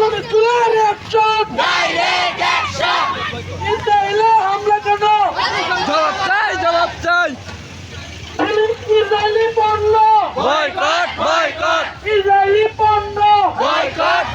Israeli action direct action ইসরায়েলে হামলা কেন জবাব চাই ইসরায়েলি পণ্য বয়কট বয়কট ইসরায়েলি পণ্য বয়কট